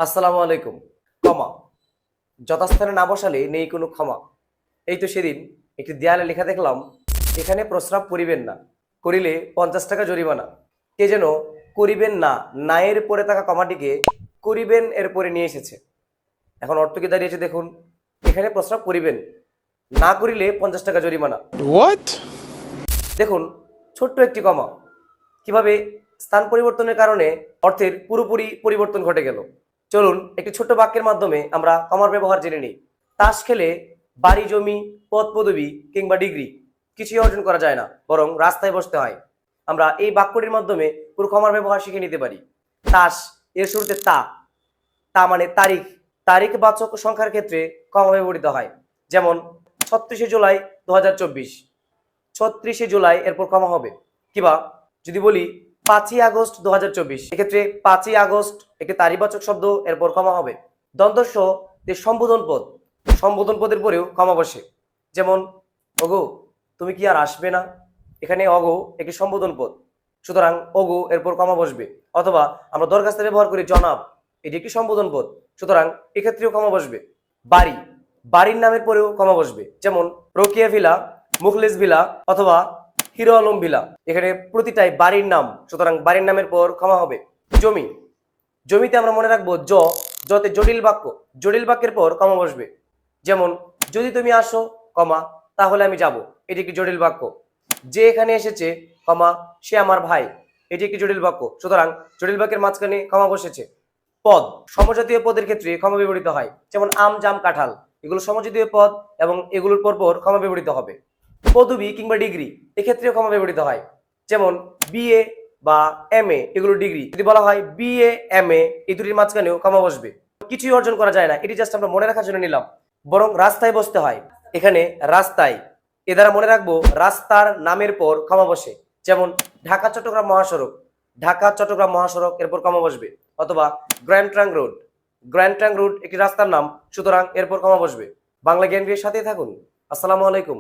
আসসালামু আলাইকুম। ক্ষমা যথাস্থানে না বসালে নেই কোনো ক্ষমা। এই তো সেদিন একটি দেয়ালে লেখা দেখলাম, এখানে প্রস্রাব করিবেন না, করিলে 50 টাকা জরিমানা। কে যেন করিবেন না এর পরে থাকা কমাটিকে করিবেন এর পরে নিয়ে এসেছে। এখন অর্থ কি দাঁড়িয়েছে দেখুন, এখানে প্রস্রাব করিবেন, না করিলে 50 টাকা জরিমানা। What? দেখুন, ছোট্ট একটি কমা কিভাবে স্থান পরিবর্তনের কারণে অর্থের পুরোপুরি পরিবর্তন ঘটে গেল। চলুন একটি ছোট্ট বাক্যের মাধ্যমে আমরা কমার ব্যবহার জেনে নিই। তাস খেলে বাড়ি, জমি, পদ পদবি কিংবা ডিগ্রি কিছুই অর্জন করা যায় না, বরং রাস্তায় বসতে হয়। আমরা এই বাক্যটির মাধ্যমে পুরো কমার ব্যবহার শিখে নিতে পারি। তাস এর শুরুতে তা মানে তারিখ, তারিখ বাচক সংখ্যার ক্ষেত্রে কমা ব্যবহৃত হয়। যেমন 36শে জুলাই 2024, 36শে জুলাই এরপর কমা হবে। কিবা যদি বলি 5ই আগস্ট 2024, এক্ষেত্রে 5ই আগস্ট একটি তারিখবাচক শব্দ, এরপর কমা হবে। দন্তস্ব যে সম্বোধন পদ, সম্বোধন পদের পরেও কমা বসে। যেমন ওগো তুমি কি আর আসবে না, এখানে অগো একটি সম্বোধন পদ, সুতরাং ওগো এরপর কমা বসবে। অথবা আমরা দরখাস্তে ব্যবহার করি জনাব, এটি একটি সম্বোধন পদ, সুতরাং এক্ষেত্রেও কমা বসবে। বাড়ি, বাড়ির নামের পরেও কমা বসবে। যেমন রোকিয়া ভিলা, মুখলেস ভিলা অথবা হিরো আলম ভিলা, এখানে প্রতিটাই বাড়ির নাম, সুতরাং বাড়ির নামের পর কমা হবে। জমি, জমিতে আমরা মনে রাখবো জতে জটিল বাক্য, জটিল বাক্যের পর কমা বসবে। যেমন যদি তুমি আসো কমা তাহলে আমি যাব, এটি একটি জটিল বাক্য। যে এখানে এসেছে কমা সে আমার ভাই, এটি একটি জটিল বাক্য, সুতরাং জটিল বাক্যের মাঝখানে কমা বসেছে। পদ, সমজাতীয় পদের ক্ষেত্রে ক্ষমা ব্যবহৃত হয়। যেমন আম, জাম, কাঁঠাল, এগুলো সমজাতীয় পদ এবং এগুলোর পরপর ক্ষমা ব্যবহৃত হবে। পদবি কিংবা ডিগ্রি, এক্ষেত্রেও ক্ষমা ব্যবহৃত হয়। যেমন বিএ বা এমএ, এগুলো ডিগ্রি। যদি বলা হয় বিএ এমএ, এই দুটির মাঝখানেও ক্ষমা বসবে। কিছুই অর্জন করা যায় না, এটি জাস্ট আমরা মনে রাখার জন্য নিলাম। বরং রাস্তায় বসতে হয়, এখানে রাস্তায়, এ দ্বারা মনে রাখবো রাস্তার নামের পর ক্ষমা বসে। যেমন ঢাকা চট্টগ্রাম মহাসড়ক, ঢাকা চট্টগ্রাম মহাসড়ক এরপর কমা বসবে। অথবা grand trunk road, grand trunk road একটি রাস্তার নাম, সুতরাং এরপর কমা বসবে। বাংলা জ্ঞান এর সাথেই থাকুন। আসসালামু আলাইকুম।